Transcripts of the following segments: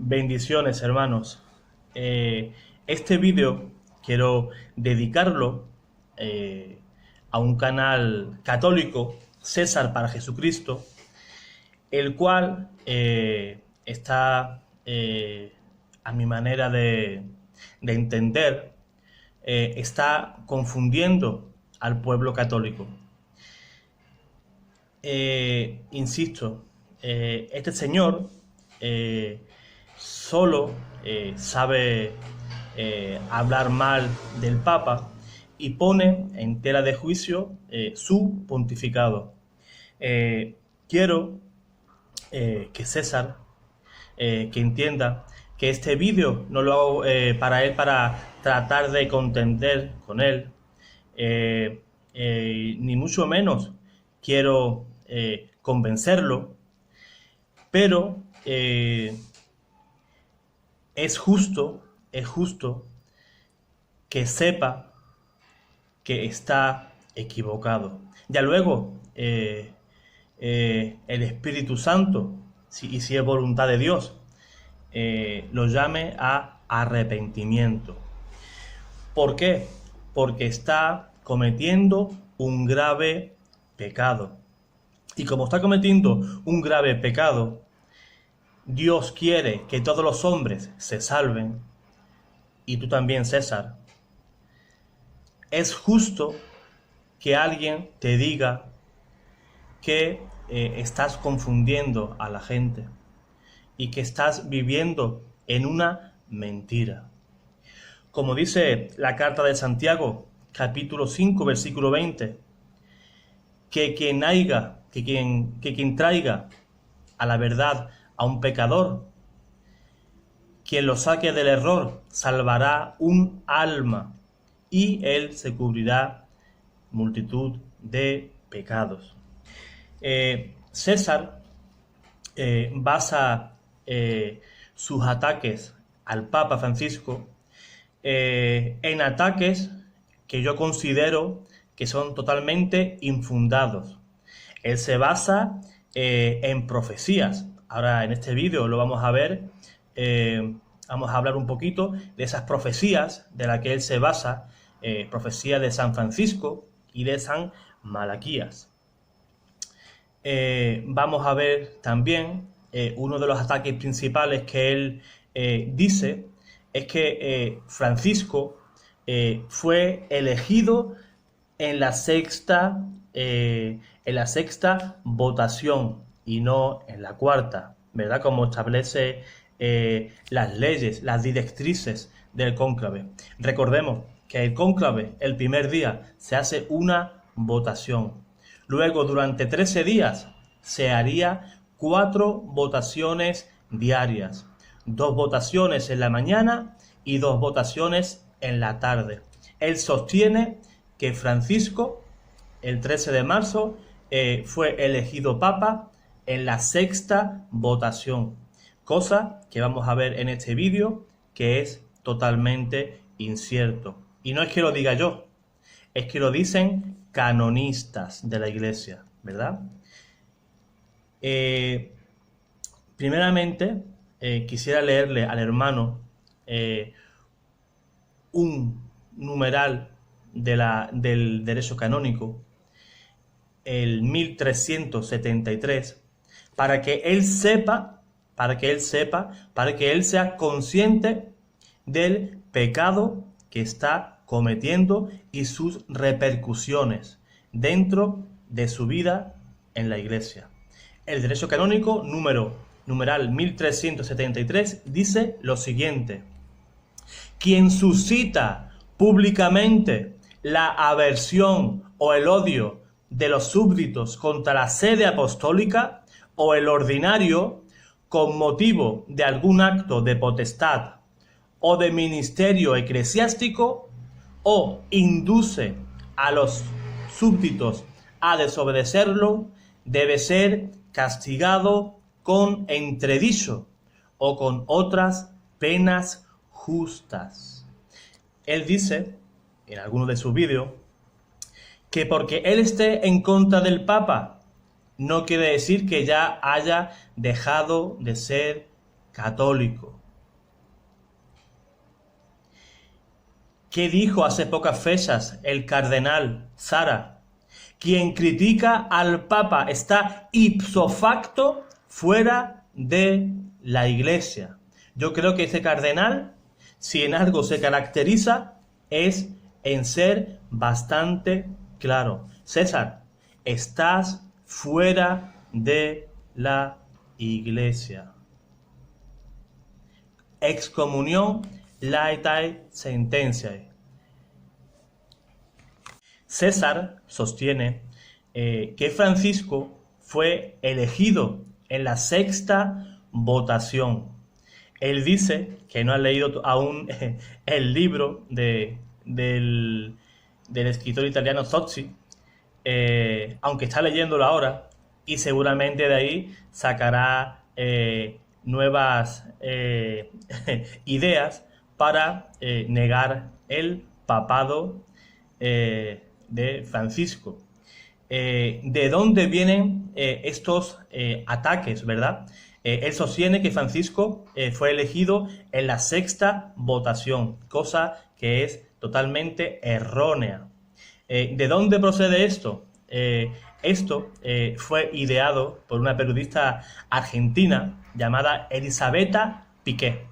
Bendiciones, hermanos. Este vídeo quiero dedicarlo a un canal católico, César para Jesucristo, el cual está, a mi manera de entender, está confundiendo al pueblo católico. Insisto, este señor solo sabe hablar mal del Papa y pone en tela de juicio su pontificado. Quiero que César que entienda que este vídeo no lo hago para él, para tratar de contender con él, ni mucho menos quiero convencerlo, pero es justo que sepa que está equivocado. Ya luego el Espíritu Santo, y si es voluntad de Dios, lo llame a arrepentimiento. ¿Por qué? Porque está cometiendo un grave pecado. Y como está cometiendo un grave pecado, Dios quiere que todos los hombres se salven, y tú también, César. Es justo que alguien te diga que estás confundiendo a la gente y que estás viviendo en una mentira. Como dice la carta de Santiago, capítulo 5, versículo 20, que quien traiga a la verdad a un pecador, quien lo saque del error, salvará un alma, y él se cubrirá multitud de pecados. César basa sus ataques al Papa Francisco en ataques que yo considero que son totalmente infundados. Él se basa en profecías. Ahora en este vídeo lo vamos a ver, vamos a hablar un poquito de esas profecías de las que él se basa, profecías de San Francisco y de San Malaquías. Vamos a ver también uno de los ataques principales que él dice es que Francisco fue elegido en la sexta votación y no en la cuarta, ¿verdad? Como establece las leyes, las directrices del cónclave. Recordemos que el cónclave, el primer día, se hace una votación. Luego, durante 13 días, se haría 4 votaciones diarias. 2 votaciones en la mañana y 2 votaciones en la tarde. Él sostiene que Francisco, el 13 de marzo, fue elegido papa en la sexta votación, cosa que vamos a ver en este vídeo que es totalmente incierto. Y no es que lo diga yo, es que lo dicen canonistas de la Iglesia, ¿verdad? Primeramente, quisiera leerle al hermano un numeral del derecho canónico, el 1373, para que él sea consciente del pecado que está cometiendo y sus repercusiones dentro de su vida en la Iglesia. El derecho canónico numeral 1373 dice lo siguiente: quien suscita públicamente la aversión o el odio de los súbditos contra la sede apostólica o el ordinario con motivo de algún acto de potestad o de ministerio eclesiástico, o induce a los súbditos a desobedecerlo, debe ser castigado con entredicho o con otras penas justas. Él dice, en alguno de sus vídeos, que porque él esté en contra del Papa, no quiere decir que ya haya dejado de ser católico. ¿Qué dijo hace pocas fechas el cardenal Sara? Quien critica al Papa está ipso facto fuera de la Iglesia. Yo creo que ese cardenal, si en algo se caracteriza, es en ser bastante claro. César, estás fuera de la Iglesia. Excomunión laetae sententiae. César sostiene que Francisco fue elegido en la sexta votación. Él dice que no ha leído aún el libro del escritor italiano Sozzi, aunque está leyéndolo ahora, y seguramente de ahí sacará nuevas ideas para negar el papado de Francisco. ¿De dónde vienen estos ataques, verdad? Él sostiene que Francisco fue elegido en la sexta votación, cosa que es totalmente errónea. ¿De dónde procede esto? Esto fue ideado por una periodista argentina llamada Elisabetta Piqué,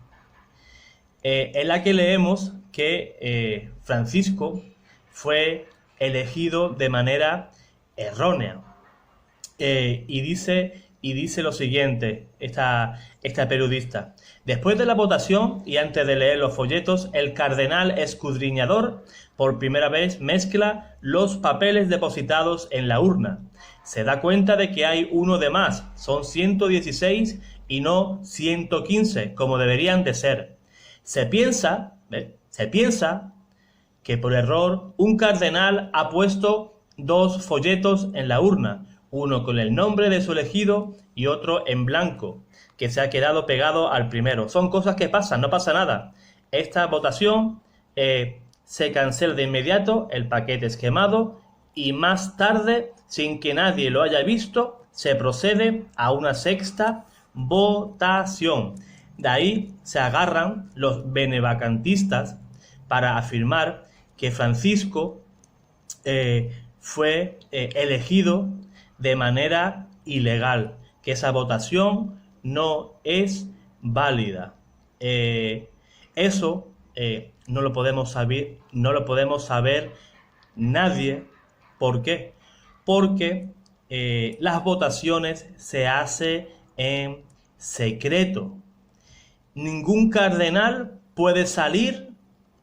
en la que leemos que Francisco fue elegido de manera errónea. Y dice lo siguiente, esta periodista. Después de la votación y antes de leer los folletos, el cardenal escudriñador por primera vez mezcla los papeles depositados en la urna. Se da cuenta de que hay uno de más, son 116 y no 115, como deberían de ser. Se piensa que por error un cardenal ha puesto dos folletos en la urna, uno con el nombre de su elegido y otro en blanco, que se ha quedado pegado al primero. Son cosas que pasan, no pasa nada. Esta votación se cancela de inmediato, el paquete es quemado y más tarde, sin que nadie lo haya visto, se procede a una sexta votación. De ahí se agarran los benevacantistas para afirmar que Francisco fue elegido de manera ilegal, que esa votación no es válida. Eso no lo podemos saber nadie. ¿Por qué? Porque las votaciones se hacen en secreto. Ningún cardenal puede salir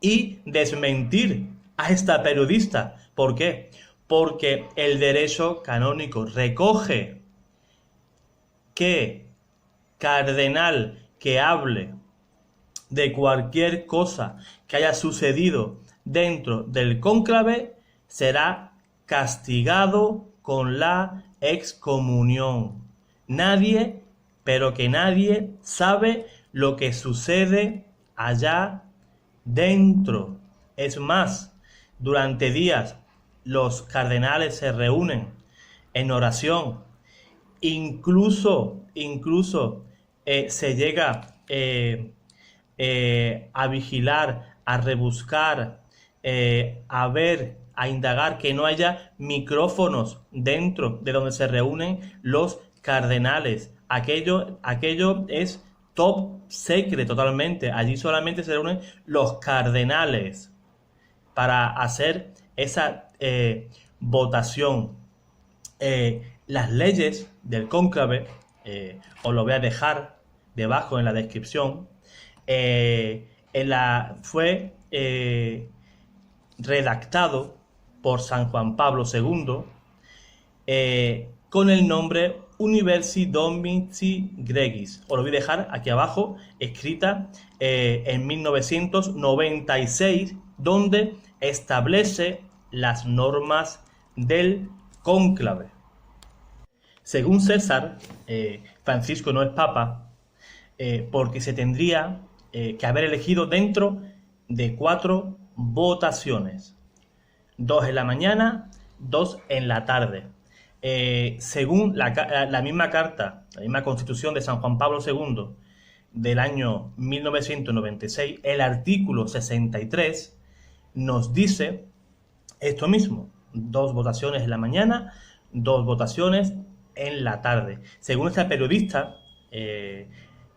y desmentir a esta periodista. ¿Por qué? Porque el derecho canónico recoge que cardenal que hable de cualquier cosa que haya sucedido dentro del cónclave será castigado con la excomunión. Nadie, pero que nadie sabe lo que sucede allá dentro. Es más, durante días los cardenales se reúnen en oración, incluso se llega a vigilar, a rebuscar, a ver, a indagar que no haya micrófonos dentro de donde se reúnen los cardenales. Aquello es top secret totalmente. Allí solamente se reúnen los cardenales para hacer esa votación. Las leyes del cónclave, os lo voy a dejar debajo en la descripción, fue redactado por San Juan Pablo II con el nombre Universi Dominici Gregis. Os lo voy a dejar aquí abajo, escrita en 1996, donde establece las normas del cónclave. Según César, Francisco no es papa porque se tendría que haber elegido dentro de 4 votaciones. 2 en la mañana, 2 en la tarde. Según la misma carta, la misma constitución de San Juan Pablo II, del año 1996, el artículo 63 nos dice esto mismo: 2 votaciones en la mañana, 2 votaciones en la tarde. Según esta periodista,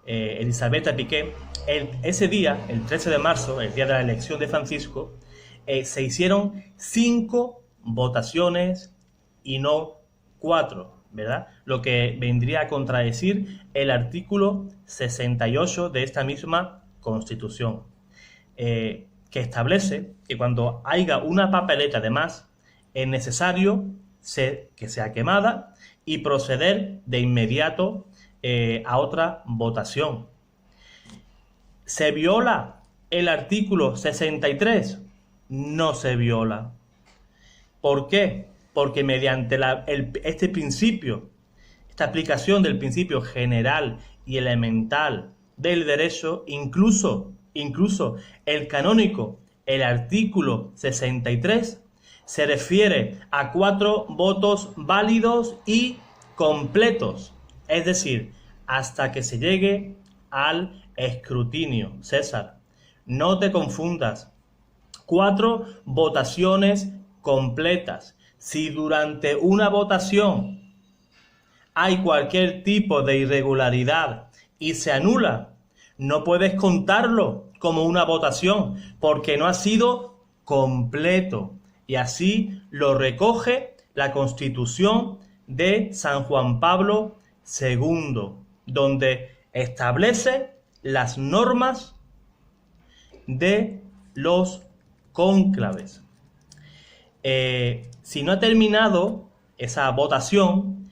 Elisabetta Piqué, ese día, el 13 de marzo, el día de la elección de Francisco, se hicieron 5 votaciones y no 4, ¿verdad? Lo que vendría a contradecir el artículo 68 de esta misma Constitución, que establece que cuando haya una papeleta de más, es necesario que sea quemada y proceder de inmediato a otra votación. ¿Se viola el artículo 63? No se viola. ¿Por qué? Porque mediante este principio, esta aplicación del principio general y elemental del derecho, incluso el canónico, el artículo 63, se refiere a 4 votos válidos y completos, es decir, hasta que se llegue al escrutinio. César, no te confundas. 4 votaciones completas. Si durante una votación hay cualquier tipo de irregularidad y se anula, no puedes contarlo como una votación porque no ha sido completo. Y así lo recoge la Constitución de San Juan Pablo II, donde establece las normas de los cónclaves. Si no ha terminado esa votación,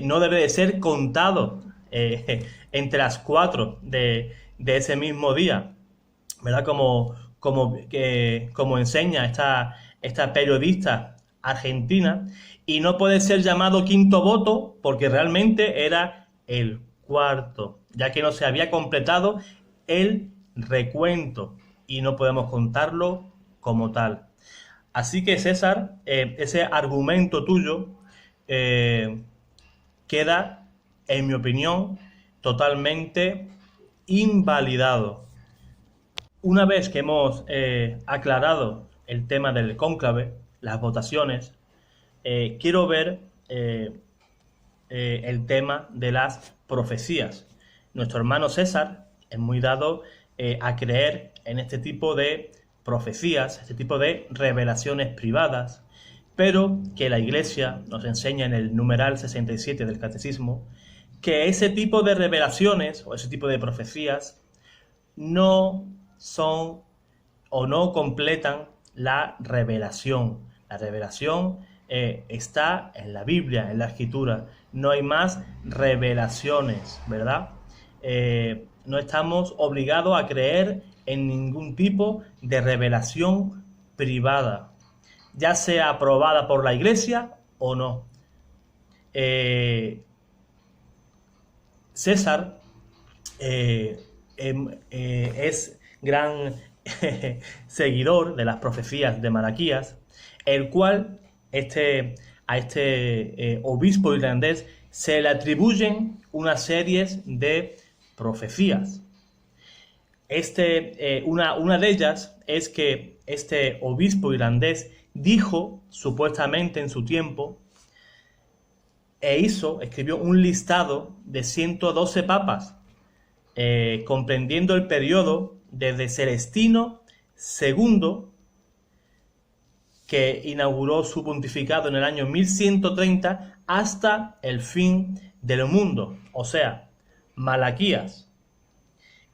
no debe de ser contado entre las 4 de ese mismo día, ¿verdad? Como enseña esta periodista argentina, y no puede ser llamado quinto voto porque realmente era el cuarto, ya que no se había completado el recuento y no podemos contarlo como tal. Así que, César, ese argumento tuyo queda, en mi opinión, totalmente invalidado. Una vez que hemos aclarado el tema del cónclave, las votaciones, quiero ver el tema de las profecías. Nuestro hermano César es muy dado a creer en este tipo de profecías, este tipo de revelaciones privadas, pero que la Iglesia nos enseña en el numeral 67 del Catecismo que ese tipo de revelaciones o ese tipo de profecías no son o no completan la revelación. La revelación está en la Biblia, en la Escritura. No hay más revelaciones, ¿verdad? No estamos obligados a creer en ningún tipo de revelación privada, ya sea aprobada por la Iglesia o no. César es gran seguidor de las profecías de Malaquías, el cual a este obispo irlandés se le atribuyen una serie de profecías. Una de ellas es que este obispo irlandés dijo, supuestamente en su tiempo, escribió un listado de 112 papas, comprendiendo el periodo desde Celestino II, que inauguró su pontificado en el año 1130, hasta el fin del mundo. O sea, Malaquías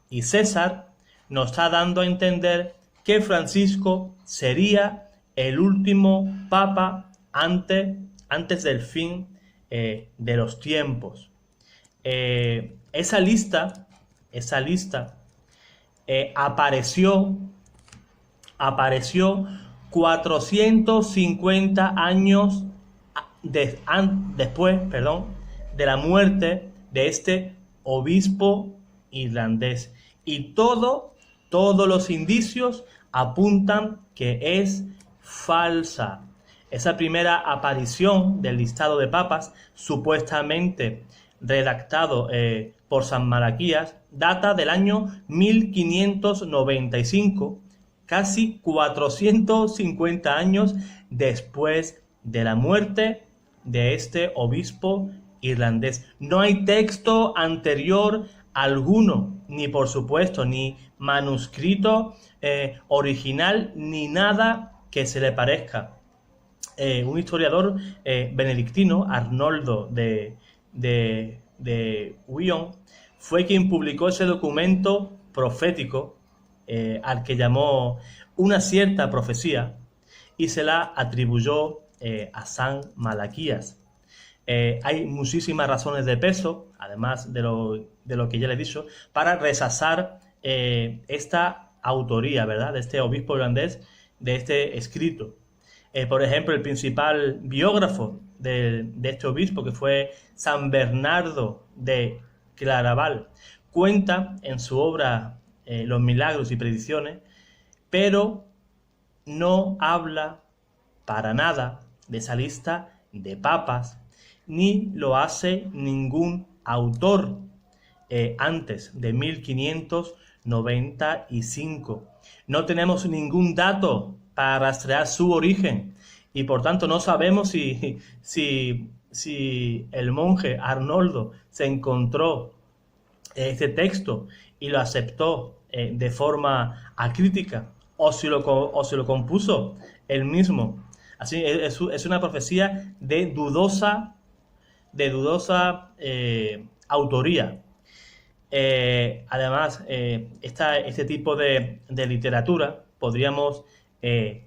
y César nos está dando a entender que Francisco sería el último papa antes del fin de los tiempos. Esa lista apareció 450 años después, de la muerte de este obispo irlandés. Y todos los indicios apuntan que es falsa. Esa primera aparición del listado de papas, supuestamente redactado por San Malaquías data del año 1595, casi 450 años después de la muerte de este obispo irlandés. No hay texto anterior alguno, ni por supuesto, ni manuscrito original, ni nada que se le parezca. Un historiador benedictino, Arnoldo de Wyon, fue quien publicó ese documento profético al que llamó una cierta profecía y se la atribuyó a San Malaquías. Hay muchísimas razones de peso, además de lo que ya le he dicho, para rechazar esta autoría, ¿verdad?, de este obispo irlandés, de este escrito. Por ejemplo, el principal biógrafo de este obispo, que fue San Bernardo de Claraval, cuenta en su obra Los Milagros y Predicciones, pero no habla para nada de esa lista de papas, ni lo hace ningún autor antes de 1595. No tenemos ningún dato para rastrear su origen y por tanto no sabemos si el monje Arnoldo se encontró este texto y lo aceptó de forma acrítica o si lo compuso él mismo. Así es una profecía de dudosa autoría. Además, este tipo de literatura podríamos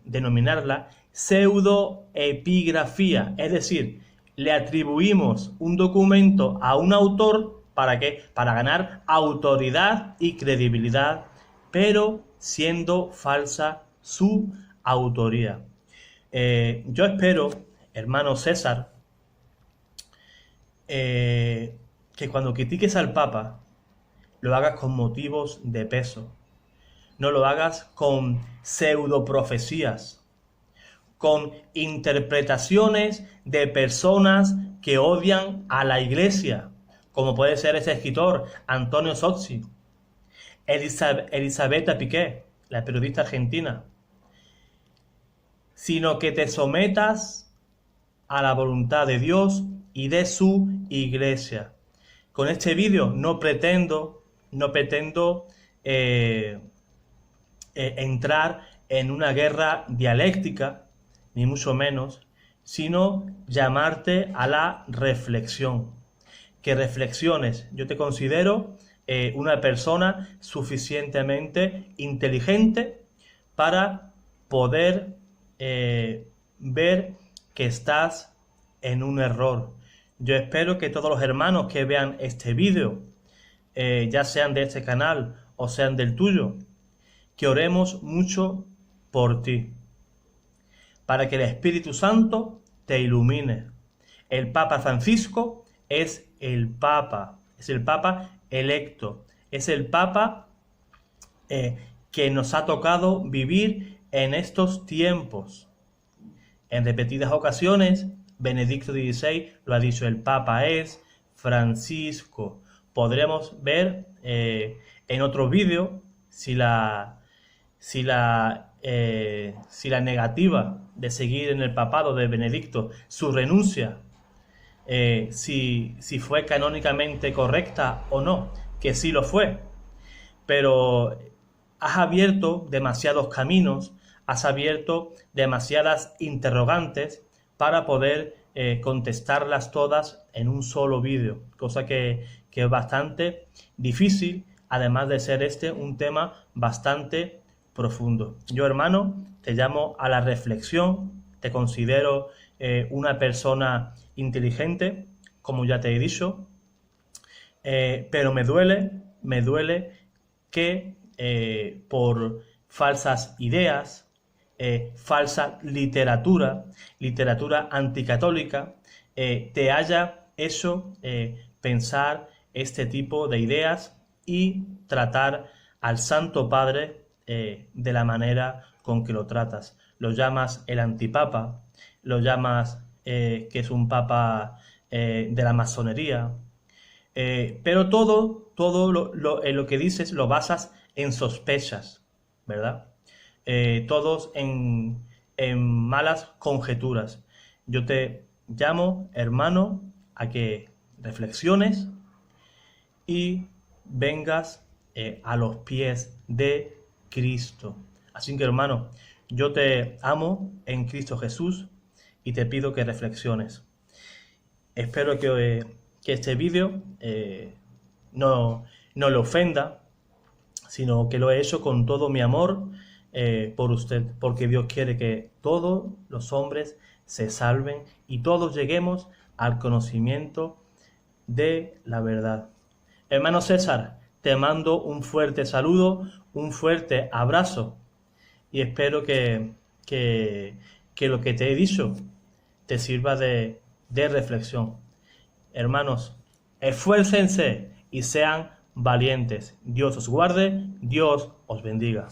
denominarla pseudoepigrafía, es decir, le atribuimos un documento a un autor, ¿para qué? Para ganar autoridad y credibilidad, pero siendo falsa su autoría. Yo espero, hermano César, que cuando critiques al Papa lo hagas con motivos de peso, no lo hagas con pseudoprofecías, con interpretaciones de personas que odian a la Iglesia, como puede ser ese escritor Antonio Sozzi, Elisabetta Piqué, la periodista argentina, sino que te sometas a la voluntad de Dios y de su Iglesia. Con este vídeo no pretendo entrar en una guerra dialéctica, ni mucho menos, sino llamarte a la reflexión. Que reflexiones. Yo te considero una persona suficientemente inteligente para poder ver que estás en un error. Yo espero que todos los hermanos que vean este vídeo, ya sean de este canal o sean del tuyo, que oremos mucho por ti, para que el Espíritu Santo te ilumine. El Papa Francisco es el Papa electo, es el Papa que nos ha tocado vivir en estos tiempos. En repetidas ocasiones, Benedicto XVI lo ha dicho, el Papa es Francisco. Podremos ver en otro vídeo si la negativa de seguir en el papado de Benedicto, su renuncia, si fue canónicamente correcta o no, que sí lo fue, pero has abierto demasiados caminos, has abierto demasiadas interrogantes para poder contestarlas todas en un solo vídeo, cosa que es bastante difícil, además de ser un tema bastante profundo. Yo, hermano, te llamo a la reflexión, te considero una persona inteligente, como ya te he dicho, pero me duele que por falsas ideas, falsa literatura anticatólica, te haya hecho pensar este tipo de ideas y tratar al Santo Padre de la manera con que lo tratas. Lo llamas el antipapa, lo llamas que es un papa de la masonería, Pero todo lo que dices lo basas en sospechas, ¿verdad? Todos en malas conjeturas. Yo te llamo, hermano, a que reflexiones y vengas a los pies de Cristo. Así que, hermano, yo te amo en Cristo Jesús y te pido que reflexiones. Espero que este vídeo no le ofenda, sino que lo he hecho con todo mi amor por usted, porque Dios quiere que todos los hombres se salven y todos lleguemos al conocimiento de la verdad. Hermano César, te mando un fuerte saludo, un fuerte abrazo y espero que lo que te he dicho te sirva de reflexión. Hermanos, esfuércense y sean valientes. Dios os guarde, Dios os bendiga.